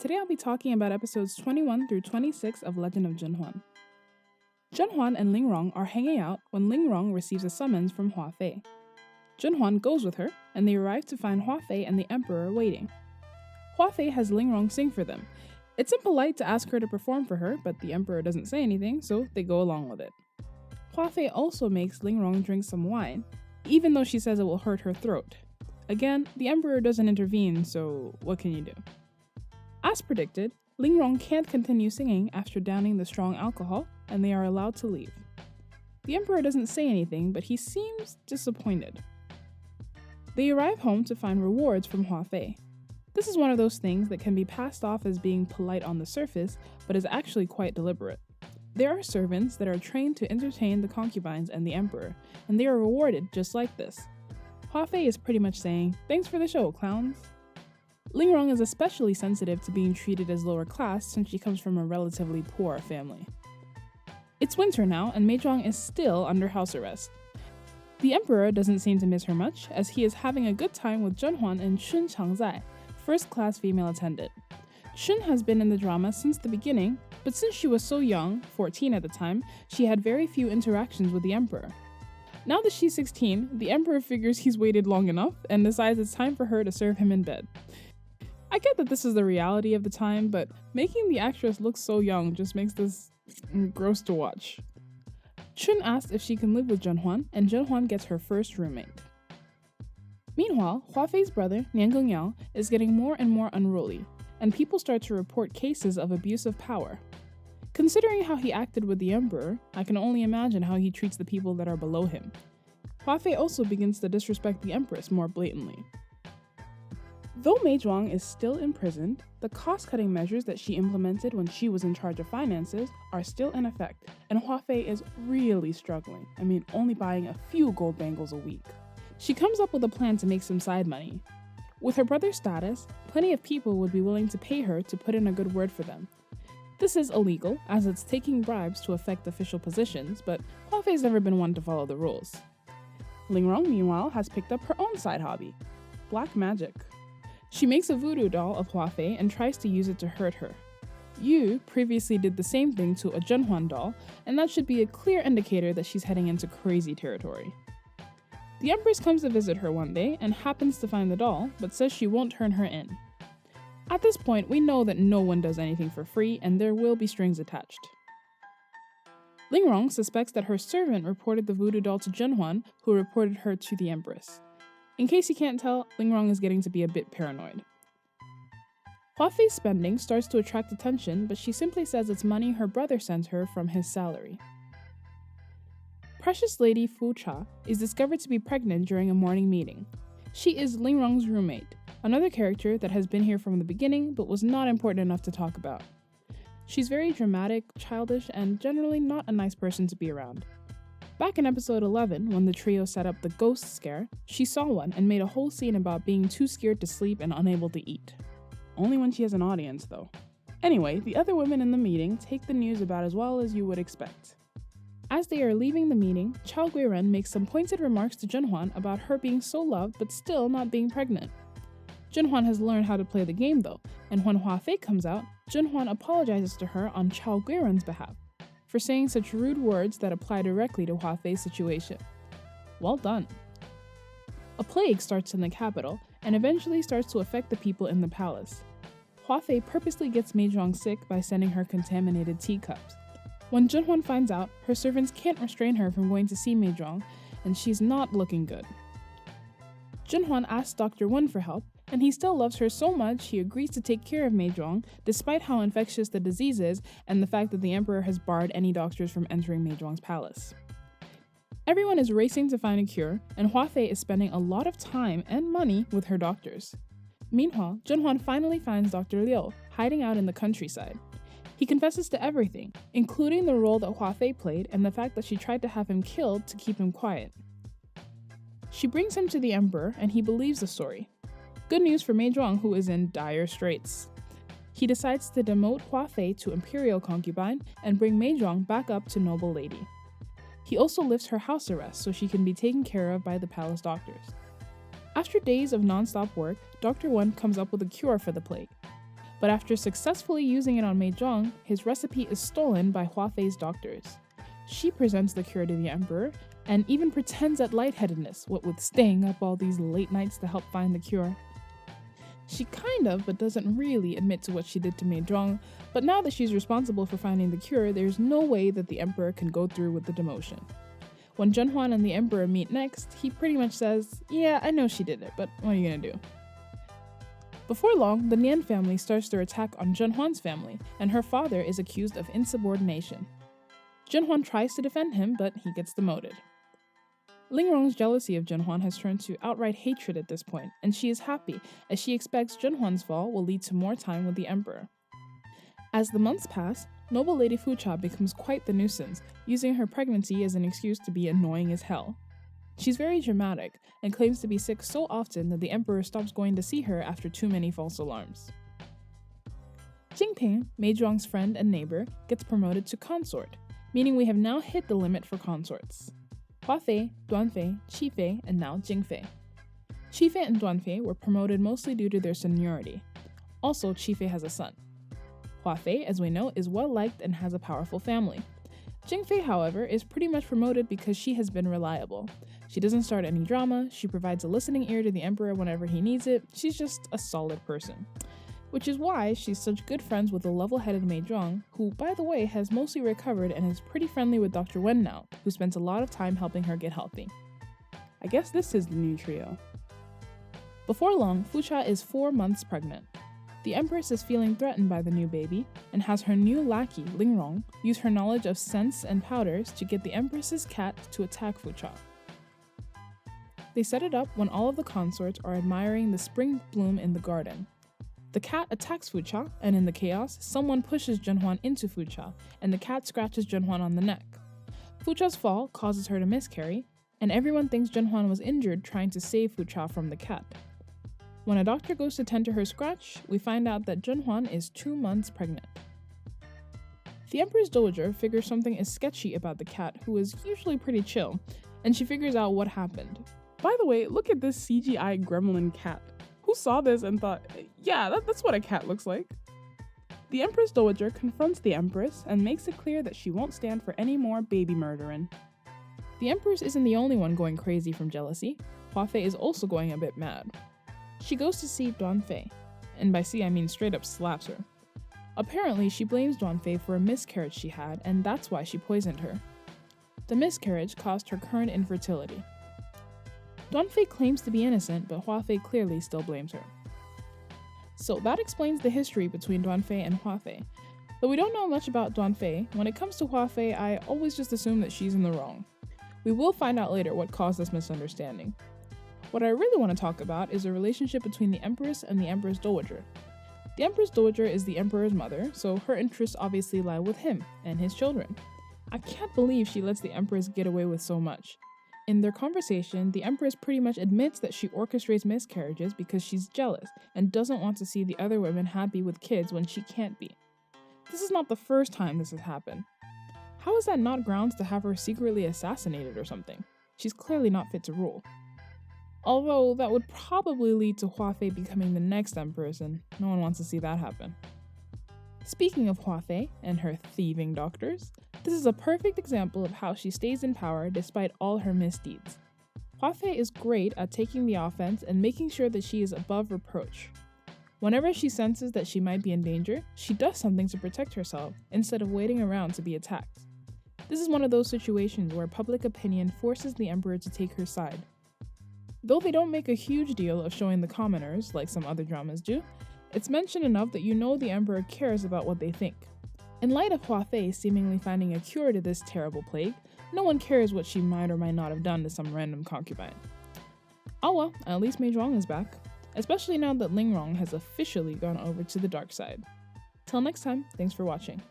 Today I'll be talking about episodes 21 through 26 of Legend of ZhenHuan. ZhenHuan and Ling Rong are hanging out when Ling Rong receives a summons from Hua Fei. ZhenHuan goes with her, and they arrive to find Hua Fei and the Emperor waiting. Hua Fei has Ling Rong sing for them. It's impolite to ask her to perform for her, but the Emperor doesn't say anything, so they go along with it. Hua Fei also makes Ling Rong drink some wine, even though she says it will hurt her throat. Again, the Emperor doesn't intervene, so what can you do? As predicted, Ling Rong can't continue singing after downing the strong alcohol, and they are allowed to leave. The Emperor doesn't say anything, but he seems disappointed. They arrive home to find rewards from Hua Fei. This is one of those things that can be passed off as being polite on the surface, but is actually quite deliberate. There are servants that are trained to entertain the concubines and the Emperor, and they are rewarded just like this. Hua Fei is pretty much saying, "Thanks for the show, clowns." Ling Rong is especially sensitive to being treated as lower class since she comes from a relatively poor family. It's winter now, and Meizhuang is still under house arrest. The Emperor doesn't seem to miss her much, as he is having a good time with ZhenHuan and Shun Changzai, first-class female attendant. Shun has been in the drama since the beginning, but since she was so young, 14 at the time, she had very few interactions with the Emperor. Now that she's 16, the Emperor figures he's waited long enough and decides it's time for her to serve him in bed. I get that this is the reality of the time, but making the actress look so young just makes this gross to watch. Shun asks if she can live with ZhenHuan, and ZhenHuan gets her first roommate. Meanwhile, Hua Fei's brother, Nian Gengyao, is getting more and more unruly, and people start to report cases of abuse of power. Considering how he acted with the Emperor, I can only imagine how he treats the people that are below him. Hua Fei also begins to disrespect the Empress more blatantly. Though Meizhuang is still imprisoned, the cost-cutting measures that she implemented when she was in charge of finances are still in effect, and Hua Fei is really struggling. Only buying a few gold bangles a week. She comes up with a plan to make some side money. With her brother's status, plenty of people would be willing to pay her to put in a good word for them. This is illegal, as it's taking bribes to affect official positions, but Hua Fei's never been one to follow the rules. Ling Rong, meanwhile, has picked up her own side hobby, black magic. She makes a voodoo doll of Hua Fei and tries to use it to hurt her. Yu previously did the same thing to a ZhenHuan doll, and that should be a clear indicator that she's heading into crazy territory. The Empress comes to visit her one day and happens to find the doll, but says she won't turn her in. At this point, we know that no one does anything for free, and there will be strings attached. Ling Rong suspects that her servant reported the voodoo doll to ZhenHuan, who reported her to the Empress. In case you can't tell, Ling Rong is getting to be a bit paranoid. Hua Fei's spending starts to attract attention, but she simply says it's money her brother sends her from his salary. Precious Lady Fu Cha is discovered to be pregnant during a morning meeting. She is Ling Rong's roommate, another character that has been here from the beginning but was not important enough to talk about. She's very dramatic, childish, and generally not a nice person to be around. Back in episode 11, when the trio set up the ghost scare, she saw one and made a whole scene about being too scared to sleep and unable to eat. Only when she has an audience, though. Anyway, the other women in the meeting take the news about as well as you would expect. As they are leaving the meeting, Chao Guiren makes some pointed remarks to ZhenHuan about her being so loved but still not being pregnant. ZhenHuan has learned how to play the game though, and when Hua Fei comes out, ZhenHuan apologizes to her on Chao Guiren's behalf for saying such rude words that apply directly to Hua Fei's situation. Well done. A plague starts in the capital and eventually starts to affect the people in the palace. Hua Fei purposely gets Meizhuang sick by sending her contaminated teacups. When ZhenHuan finds out, her servants can't restrain her from going to see Meizhuang, and she's not looking good. ZhenHuan asks Dr. Wen for help, and he still loves her so much he agrees to take care of Meizhuang, despite how infectious the disease is and the fact that the Emperor has barred any doctors from entering Meizhuang's palace. Everyone is racing to find a cure, and Hua Fei is spending a lot of time and money with her doctors. Meanwhile, ZhenHuan finally finds Dr. Liu, hiding out in the countryside. He confesses to everything, including the role that Hua Fei played and the fact that she tried to have him killed to keep him quiet. She brings him to the Emperor, and he believes the story. Good news for Meizhuang, who is in dire straits. He decides to demote Hua Fei to imperial concubine and bring Meizhuang back up to noble lady. He also lifts her house arrest so she can be taken care of by the palace doctors. After days of non-stop work, Dr. Wen comes up with a cure for the plague. But after successfully using it on Mei Zhong, his recipe is stolen by Hua Fei's doctors. She presents the cure to the emperor, and even pretends at lightheadedness, what with staying up all these late nights to help find the cure. She kind of, but doesn't really, admit to what she did to Mei Zhong, but now that she's responsible for finding the cure, there's no way that the emperor can go through with the demotion. When ZhenHuan and the emperor meet next, he pretty much says, "Yeah, I know she did it, but what are you gonna do?" Before long, the Nian family starts their attack on ZhenHuan's family, and her father is accused of insubordination. ZhenHuan tries to defend him, but he gets demoted. Ling Rong's jealousy of ZhenHuan has turned to outright hatred at this point, and she is happy, as she expects ZhenHuan's fall will lead to more time with the emperor. As the months pass, noble Lady Fucha becomes quite the nuisance, using her pregnancy as an excuse to be annoying as hell. She's very dramatic, and claims to be sick so often that the emperor stops going to see her after too many false alarms. Jingping, Mei Zhuang's friend and neighbor, gets promoted to consort, meaning we have now hit the limit for consorts. Hua Fei, Duan Fei, Qi Fei, and now Jing Fei. Qi Fei and Duan Fei were promoted mostly due to their seniority. Also, Qi Fei has a son. Hua Fei, as we know, is well-liked and has a powerful family. Jing Fei, however, is pretty much promoted because she has been reliable. She doesn't start any drama, she provides a listening ear to the emperor whenever he needs it, she's just a solid person. Which is why she's such good friends with the level-headed Mei Zhuang, who, by the way, has mostly recovered and is pretty friendly with Dr. Wen now, who spends a lot of time helping her get healthy. I guess this is the new trio. Before long, Fucha is 4 months pregnant. The Empress is feeling threatened by the new baby, and has her new lackey, Ling Rong, use her knowledge of scents and powders to get the Empress's cat to attack Fucha. They set it up when all of the consorts are admiring the spring bloom in the garden. The cat attacks Fucha, and in the chaos, someone pushes ZhenHuan into Fucha, and the cat scratches ZhenHuan on the neck. Fucha's fall causes her to miscarry, and everyone thinks ZhenHuan was injured trying to save Fucha from the cat. When a doctor goes to tend to her scratch, we find out that ZhenHuan is 2 months pregnant. The Emperor's dowager figures something is sketchy about the cat, who is usually pretty chill, and she figures out what happened. By the way, look at this CGI gremlin cat. Who saw this and thought, yeah, that's what a cat looks like? The Empress Dowager confronts the Empress and makes it clear that she won't stand for any more baby murdering. The Empress isn't the only one going crazy from jealousy. Hua Fei is also going a bit mad. She goes to see Duan Fei, and by see I mean straight up slaps her. Apparently, she blames Duan Fei for a miscarriage she had, and that's why she poisoned her. The miscarriage caused her current infertility. Duan Fei claims to be innocent, but Hua Fei clearly still blames her. So that explains the history between Duan Fei and Hua Fei. Though we don't know much about Duan Fei, when it comes to Hua Fei, I always just assume that she's in the wrong. We will find out later what caused this misunderstanding. What I really want to talk about is the relationship between the Empress and the Emperor's Dowager. The Empress Dowager is the Emperor's mother, so her interests obviously lie with him and his children. I can't believe she lets the Empress get away with so much. In their conversation, the Empress pretty much admits that she orchestrates miscarriages because she's jealous and doesn't want to see the other women happy with kids when she can't be. This is not the first time this has happened. How is that not grounds to have her secretly assassinated or something? She's clearly not fit to rule. Although that would probably lead to Hua Fei becoming the next Empress, and no one wants to see that happen. Speaking of Hua Fei and her thieving doctors, this is a perfect example of how she stays in power despite all her misdeeds. Hua Fei is great at taking the offense and making sure that she is above reproach. Whenever she senses that she might be in danger, she does something to protect herself instead of waiting around to be attacked. This is one of those situations where public opinion forces the emperor to take her side. Though they don't make a huge deal of showing the commoners, like some other dramas do, it's mentioned enough that you know the emperor cares about what they think. In light of Hua Fei seemingly finding a cure to this terrible plague, no one cares what she might or might not have done to some random concubine. Oh well, at least Mei Zhuang is back, especially now that Ling Rong has officially gone over to the dark side. Till next time, thanks for watching.